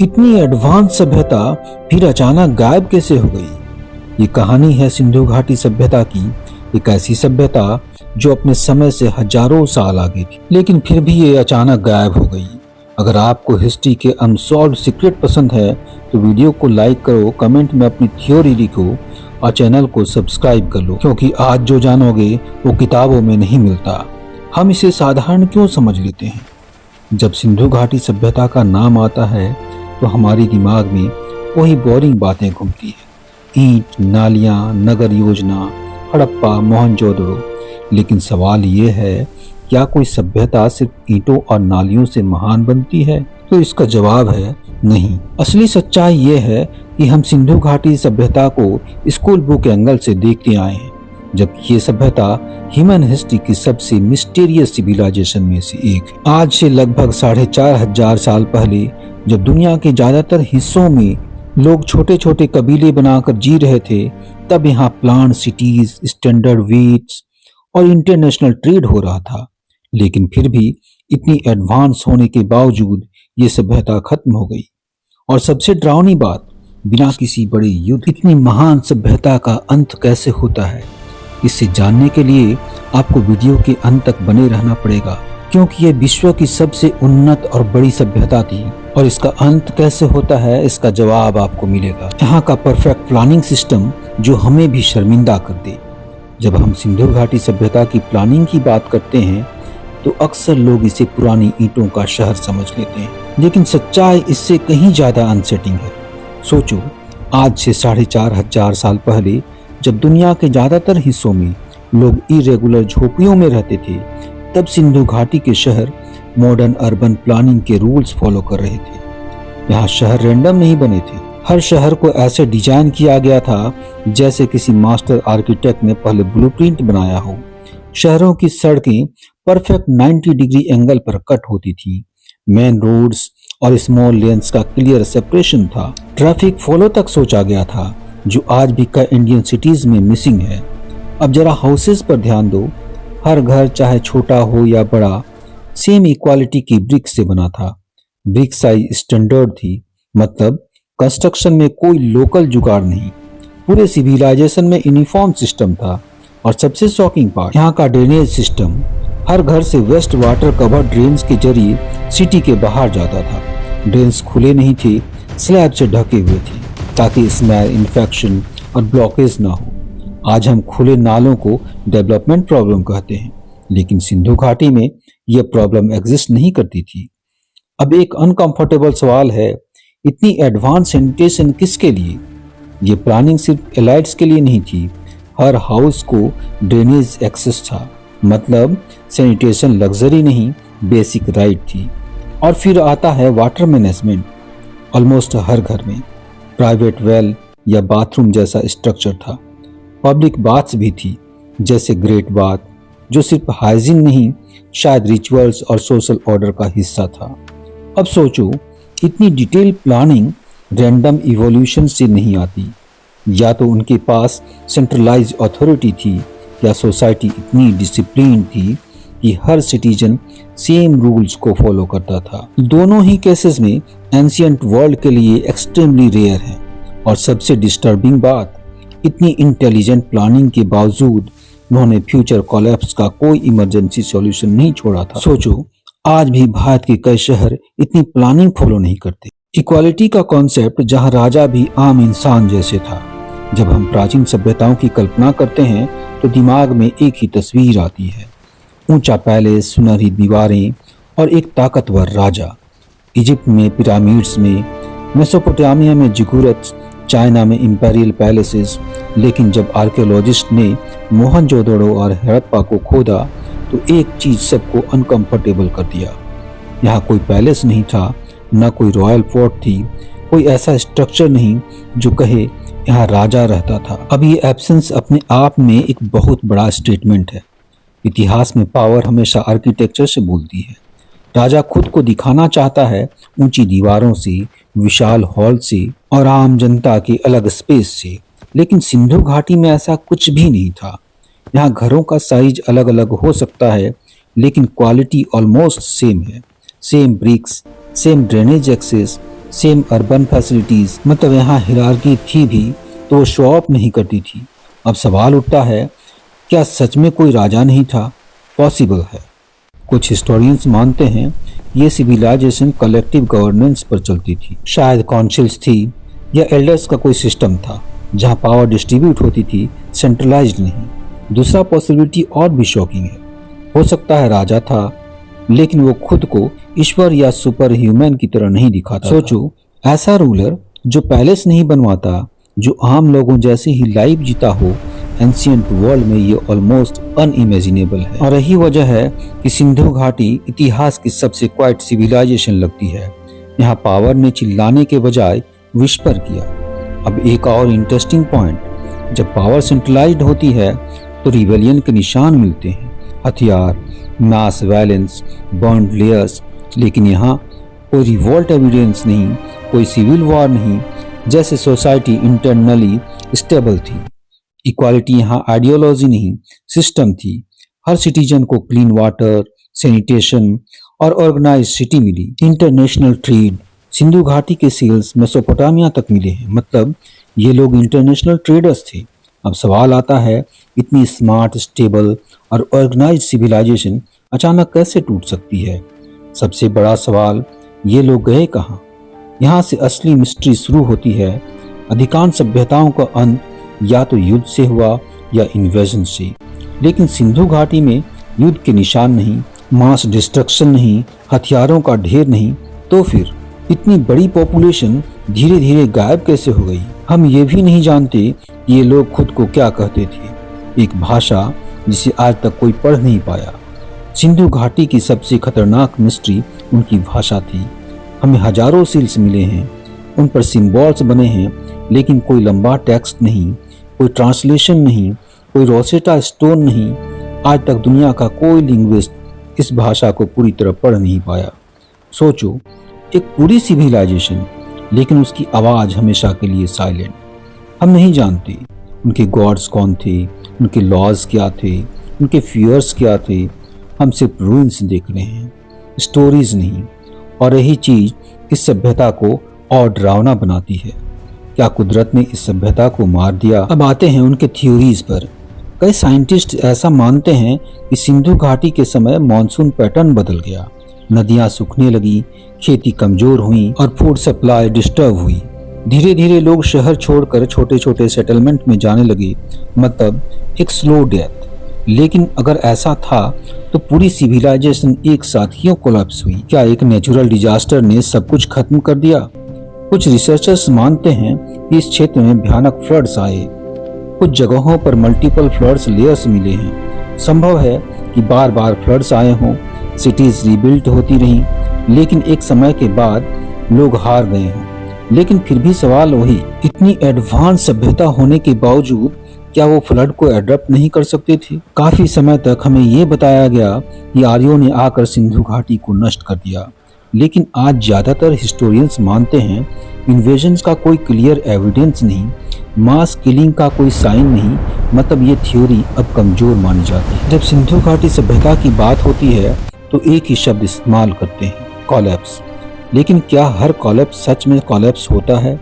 इतनी एडवांस सभ्यता फिर अचानक गायब कैसे हो गई? ये कहानी है सिंधु घाटी सभ्यता की, एक ऐसी सभ्यता जो अपने समय से हजारों साल आगे थी, लेकिन फिर भी ये अचानक गायब हो गई। अगर आपको हिस्ट्री के अनसॉल्व्ड सीक्रेट पसंद है तो वीडियो को लाइक करो, कमेंट में अपनी थ्योरी लिखो और चैनल को सब्सक्राइब कर लो, क्योंकि आज जो जानोगे वो किताबों में नहीं मिलता। हम इसे साधारण क्यों समझ लेते हैं? जब सिंधु घाटी सभ्यता का नाम आता है तो हमारे दिमाग में वही बोरिंग बातें घूमती है, ईंट, नालियां, नगर योजना, हड़प्पा, मोहनजोदड़ो। लेकिन सवाल ये है, क्या कोई सभ्यता सिर्फ ईंटों और नालियों से महान बनती है? तो इसका जवाब है नहीं। असली सच्चाई ये है कि हम सिंधु घाटी सभ्यता को स्कूल बुक एंगल से देखते आए हैं, जबकि ये सभ्यता ह्यूमन हिस्ट्री की सबसे मिस्टीरियस सिविलाइजेशन में से एक है। आज से लगभग 4500 साल पहले जब दुनिया के ज्यादातर हिस्सों में लोग छोटे छोटे कबीले बनाकर जी रहे थे, तब यहाँ प्लांट सिटीज, स्टैंडर्ड वेट्स और इंटरनेशनल ट्रेड हो रहा था। लेकिन फिर भी इतनी एडवांस होने के बावजूद ये सभ्यता खत्म हो गई। और सबसे डरावनी बात, बिना किसी बड़े युद्ध इतनी महान सभ्यता का अंत कैसे होता है? इसे जानने के लिए आपको वीडियो के अंत तक बने रहना पड़ेगा, क्योंकि ये विश्व की सबसे उन्नत और बड़ी सभ्यता थी और इसका अंत कैसे होता है इसका जवाब आपको मिलेगा। यहाँ का परफेक्ट प्लानिंग सिस्टम जो हमें भी शर्मिंदा कर दे। जब हम सिंधु घाटी सभ्यता की प्लानिंग की बात करते हैं तो अक्सर लोग इसे पुरानी ईंटों का शहर समझ लेते हैं, लेकिन सच्चाई इससे कहीं ज्यादा अनसेटिंग है। सोचो, आज से 4500 साल पहले जब दुनिया के ज्यादातर हिस्सों में लोग इरेगुलर झोपड़ियों में रहते थे, तब सिंधु घाटी के शहर मॉडर्न अर्बन प्लानिंग के रूल्स फॉलो कर रहे थे। यहाँ शहर रैंडम नहीं बने थे। हर शहर को ऐसे डिजाइन किया गया था जैसे किसी मास्टर आर्किटेक्ट ने पहले ब्लूप्रिंट बनाया हो। शहरों की सड़कें परफेक्ट 90 डिग्री एंगल पर कट होती थी। मेन रोड्स और स्मॉल लेन्स का क्लियर सेपरेशन था। ट्रैफिक फ्लो तक सोचा गया था, जो आज भी कई इंडियन सिटीज में मिसिंग है। अब जरा हाउसेस पर ध्यान दो। हर घर चाहे छोटा हो या बड़ा, सेम इक्वालिटी की ब्रिक से बना था। ब्रिक साइज स्टैंडर्ड थी, मतलब कंस्ट्रक्शन में कोई लोकल जुगाड़ नहीं। पूरे सिविलाइजेशन में यूनिफॉर्म सिस्टम था। और सबसे शॉकिंग पार्ट, यहाँ का ड्रेनेज सिस्टम। हर घर से वेस्ट वाटर कवर ड्रेन्स के जरिए सिटी के बाहर जाता था। ड्रेन्स खुले नहीं थे, स्लैब से ढके हुए थे, ताकि स्मेल, इन्फेक्शन और ब्लॉकेज ना हो। आज हम खुले नालों को डेवलपमेंट प्रॉब्लम कहते हैं, लेकिन सिंधु घाटी में यह प्रॉब्लम एग्जिस्ट नहीं करती थी। अब एक अनकंफर्टेबल सवाल है, इतनी एडवांस सैनिटेशन किसके लिए? ये प्लानिंग सिर्फ एलाइट्स के लिए नहीं थी। हर हाउस को ड्रेनेज एक्सेस था, मतलब सैनिटेशन लग्जरी नहीं, बेसिक राइट थी। और फिर आता है वाटर मैनेजमेंट। ऑलमोस्ट हर घर में प्राइवेट वेल या बाथरूम जैसा स्ट्रक्चर था। पब्लिक बाथ्स भी थी, जैसे ग्रेट बाथ, जो सिर्फ हाइजीन नहीं, शायद रिचुअल्स और सोशल ऑर्डर का हिस्सा था। अब सोचो, इतनी डिटेल प्लानिंग रैंडम इवोल्यूशन से नहीं आती। या तो उनके पास सेंट्रलाइज्ड अथॉरिटी थी, या सोसाइटी इतनी डिसिप्लिन थी कि हर सिटीजन सेम रूल्स को फॉलो करता था। दोनों ही केसेस में एंशिएंट वर्ल्ड के लिए एक्सट्रीमली रेयर है। और सबसे डिस्टर्बिंग बात, इतनी इंटेलिजेंट प्लानिंग के बावजूद उन्होंने फ्यूचर कोलैप्स का कोई इमरजेंसी सॉल्यूशन नहीं छोड़ा था। सोचो, आज भी भारत के कई शहर इतनी प्लानिंग फॉलो नहीं करते। इक्वालिटी का कॉन्सेप्ट जहां राजा भी आम इंसान जैसे था। जब हम प्राचीन सभ्यताओं की कल्पना करते हैं तो दिमाग में एक ही तस्वीर आती है, ऊंचा पैलेस, सुनहरी दीवारें और एक ताकतवर राजा। इजिप्ट में पिरामिड्स में, मेसोपोटामिया में जिगुरट्स, चाइना में इंपेरियल पैलेसेस। लेकिन जब आर्कियोलॉजिस्ट ने मोहनजोदड़ो और हड़प्पा को खोदा तो एक चीज सबको अनकंफर्टेबल कर दिया। यहाँ कोई पैलेस नहीं था, न कोई रॉयल फोर्ट थी, कोई ऐसा स्ट्रक्चर नहीं जो कहे यहाँ राजा रहता था। अब ये एब्सेंस अपने आप में एक बहुत बड़ा स्टेटमेंट है। इतिहास में पावर हमेशा आर्किटेक्चर से बोलती है। राजा खुद को दिखाना चाहता है ऊंची दीवारों से, विशाल हॉल से और आम जनता के अलग स्पेस से। लेकिन सिंधु घाटी में ऐसा कुछ भी नहीं था। यहाँ घरों का साइज अलग अलग हो सकता है, लेकिन क्वालिटी ऑलमोस्ट सेम है। Same bricks, same drainage access, same urban facilities, मतलब यहाँ हिरार्की थी भी तो शो ऑफ नहीं करती थी। अब सवाल उठता है, क्या सच में कोई राजा नहीं था? पॉसिबल है। कुछ हिस्टोरियंस मानते हैं ये सिविलाइजेशन कलेक्टिव गवर्नेंस पर चलती थी, शायद काउंसिल्स थी या एल्डर्स का कोई सिस्टम था जहां पावर डिस्ट्रीब्यूट होती थी, सेंट्रलाइज्ड नहीं। दूसरा पॉसिबिलिटी और भी शॉकिंग है, हो सकता है राजा था लेकिन वो खुद को ईश्वर या सुपर ह्यूमन की तरह नहीं दिखाता। सोचो, ऐसा रूलर जो पैलेस नहीं बनवाता, जो आम लोगों जैसे ही लाइफ जीता हो, एंशिएंट वर्ल्ड में ये ऑलमोस्ट अनइमेजिनेबल है। और यही वजह है कि सिंधु घाटी इतिहास की सबसे क्वाइट सिविलाइजेशन लगती है। यहाँ पावर ने चिल्लाने के बजाय विस्पर किया। अब एक और इंटरेस्टिंग पॉइंट, जब पावर सेंट्रलाइज्ड होती है तो रिबेलियन के निशान मिलते हैं, हथियार, मास वायलेंस, बॉन्ड लेयर्स। लेकिन यहाँ कोई रिवोल्ट एविडेंस नहीं, कोई सिविल वॉर नहीं, जैसे सोसाइटी इंटरनली स्टेबल थी। इक्वालिटी यहाँ आइडियोलॉजी नहीं, सिस्टम थी। हर सिटीजन को क्लीन वाटर, सैनिटेशन और ऑर्गेनाइज सिटी मिली। इंटरनेशनल ट्रेड, सिंधु घाटी के सेल्स मेसोपोटामिया तक मिले हैं, मतलब ये लोग इंटरनेशनल ट्रेडर्स थे। अब सवाल आता है, इतनी स्मार्ट, स्टेबल और ऑर्गेनाइज सिविलाइजेशन अचानक कैसे टूट सकती है? सबसे बड़ा सवाल, ये लोग गए कहाँ? यहाँ से असली मिस्ट्री शुरू होती है। अधिकांश सभ्यताओं का अंत या तो युद्ध से हुआ या इन्वेजन से, लेकिन सिंधु घाटी में युद्ध के निशान नहीं, मास डिस्ट्रक्शन नहीं, हथियारों का ढेर नहीं। तो फिर इतनी बड़ी पॉपुलेशन धीरे धीरे गायब कैसे हो गई? हम ये भी नहीं जानते ये लोग खुद को क्या कहते थे, एक भाषा जिसे आज तक कोई पढ़ नहीं पाया। सिंधु घाटी की सबसे खतरनाक मिस्ट्री उनकी भाषा थी। हमें हजारों सील्स मिले हैं, उन पर सिंबल्स बने हैं, लेकिन कोई लंबा टेक्स्ट नहीं, कोई ट्रांसलेशन नहीं, कोई रोसेटा स्टोन नहीं। आज तक दुनिया का कोई लिंग्विस्ट इस भाषा को पूरी तरह पढ़ नहीं पाया। सोचो, एक पूरी सिविलाइजेशन, लेकिन उसकी आवाज हमेशा के लिए साइलेंट। हम नहीं जानते उनके गॉड्स कौन थे, उनके लॉज क्या थे, उनके फियर्स क्या थे। हम सिर्फ रूइंस देख रहे हैं, स्टोरीज नहीं। और यही चीज इस सभ्यता को और डरावना बनाती है। क्या कुदरत ने इस सभ्यता को मार दिया? अब आते हैं उनके थ्योरीज पर। कई साइंटिस्ट ऐसा मानते हैं कि सिंधु घाटी के समय मॉनसून पैटर्न बदल गया, नदियां सूखने लगी, खेती कमजोर हुई और फूड सप्लाई डिस्टर्ब हुई। धीरे धीरे लोग शहर छोड़कर छोटे छोटे सेटलमेंट में जाने लगे, मतलब एक स्लो डेथ। लेकिन अगर ऐसा था तो पूरी सिविलाइजेशन एक साथ क्यों कोलैप्स हुई? क्या एक नेचुरल डिजास्टर ने सब कुछ खत्म कर दिया? कुछ रिसर्चर्स मानते हैं कि इस क्षेत्र में भयानक फ्लड्स आए। कुछ जगहों पर मल्टीपल फ्लड्स लेयर्स मिले हैं। संभव है कि बार बार फ्लड्स आए हों, सिटीज रीबिल्ड होती रहीं, लेकिन एक समय के बाद लोग हार गए हों। लेकिन फिर भी सवाल वही, इतनी एडवांस सभ्यता होने के बावजूद क्या वो फ्लड को एडप्ट नहीं कर सकते थे? काफी समय तक हमें ये बताया गया कि आर्यों ने आकर सिंधु घाटी को नष्ट कर दिया, लेकिन आज ज्यादातर हिस्टोरियंस मानते हैं इन्वेजन्स का कोई क्लियर एविडेंस नहीं, मास किलिंग का कोई साइन नहीं। मतलब ये थ्योरी अब कमजोर मानी जाती है। जब सिंधु घाटी सभ्यता की बात होती है तो एक ही शब्द इस्तेमाल करते हैं, कोलैप्स। लेकिन क्या हर कोलैप्स सच में कोलैप्स होता है?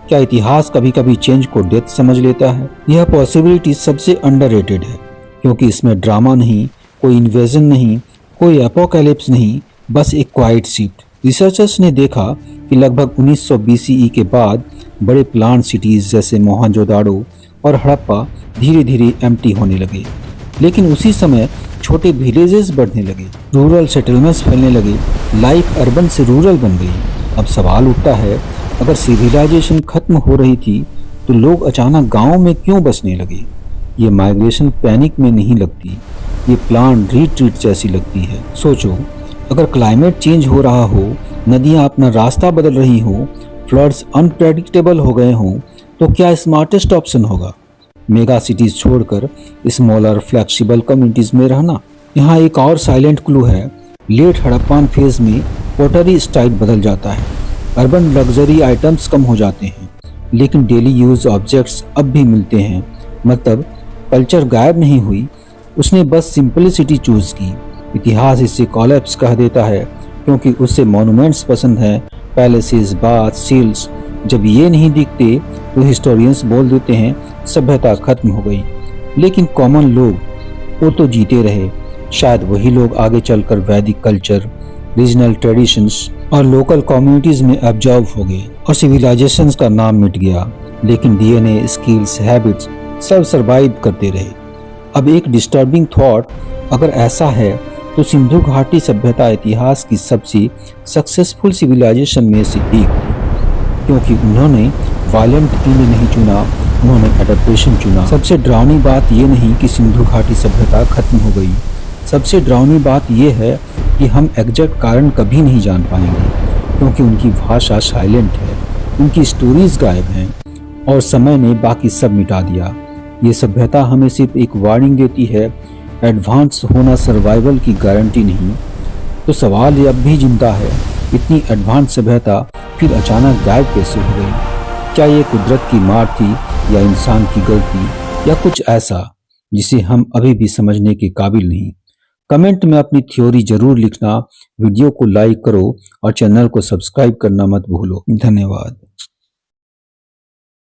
क्या इतिहास कभी कभी चेंज को डेथ समझ लेता है? यह पॉसिबिलिटी सबसे अंडररेटेड है, क्योंकि इसमें ड्रामा नहीं, कोई इन्वेजन नहीं, कोई एपोकैलिप्स नहीं, बस एक क्वाइट शिफ्ट। रिसर्चर्स ने देखा कि लगभग 1900 BCE के बाद बड़े प्लांट सिटीज जैसे मोहनजोदाड़ो और हड़प्पा धीरे धीरे एम्प्टी होने लगे, लेकिन उसी समय छोटे विलेजेस बढ़ने लगे, रूरल सेटलमेंट्स फैलने लगे, लाइफ अर्बन से रूरल बन गई। अब सवाल उठता है, अगर सिविलाइजेशन खत्म हो रही थी तो लोग अचानक गांवों में क्यों बसने लगे? ये माइग्रेशन पैनिक में नहीं लगती, ये प्लान रिट्रीट जैसी लगती है। सोचो, अगर क्लाइमेट चेंज हो रहा हो, नदियां अपना रास्ता बदल रही हो, फ्लड्स अनप्रेडिक्टेबल हो गए हों, तो क्या स्मार्टेस्ट ऑप्शन होगा मेगा सिटीज छोड़कर स्मॉलर फ्लेक्सिबल कम्युनिटीज में रहना? यहाँ एक और साइलेंट क्लू है। लेट हड़प्पान फेज में पोटरी स्टाइल बदल जाता है, अर्बन लग्जरी आइटम्स कम हो जाते हैं, लेकिन डेली यूज ऑब्जेक्ट्स अब भी मिलते हैं। मतलब कल्चर गायब नहीं हुई, उसने बस सिंपलिसिटी चूज की। इतिहास इसे कोलैप्स कह देता है क्योंकि उसे मॉन्यूमेंट्स पसंद है, पैलेसेस, बाथ, सील्स, जब ये नहीं दिखते तो हिस्टोरियंस बोल देते हैं सभ्यता खत्म हो गई। लेकिन कॉमन लोग वो तो जीते रहे। शायद वही लोग आगे चलकर वैदिक कल्चर, रीजनल ट्रेडिशंस और लोकल कम्युनिटीज में एब्जॉर्ब हो गए और सिविलाइजेशंस का नाम मिट गया, लेकिन डीएनए, स्किल्स, हैबिट्स सब सर्वाइव करते रहे। अब एक डिस्टर्बिंग थॉट, अगर ऐसा है तो सिंधु घाटी सभ्यता इतिहास की सबसे सक्सेसफुल सिविलाइजेशन में से एक थी, क्योंकि उन्होंने वायलेंट एंड नहीं चुना, उन्होंने एडेप्टेशन चुना। सबसे डरावनी बात ये नहीं कि सिंधु घाटी सभ्यता खत्म हो गई, सबसे डरावनी बात यह है कि हम एग्जैक्ट कारण कभी नहीं जान पाएंगे, क्योंकि उनकी भाषा साइलेंट है, उनकी स्टोरीज गायब हैं और समय ने बाकी सब मिटा दिया। ये सभ्यता हमें सिर्फ एक वार्निंग देती है, एडवांस होना सर्वाइवल की गारंटी नहीं। तो सवाल ये अब भी जिंदा है, इतनी एडवांस सभ्यता फिर अचानक गायब कैसे हो गई? क्या ये कुदरत की मार थी या इंसान की गलती या कुछ ऐसा जिसे हम अभी भी समझने के काबिल नहीं? कमेंट में अपनी थ्योरी जरूर लिखना, वीडियो को लाइक करो और चैनल को सब्सक्राइब करना मत भूलो। धन्यवाद।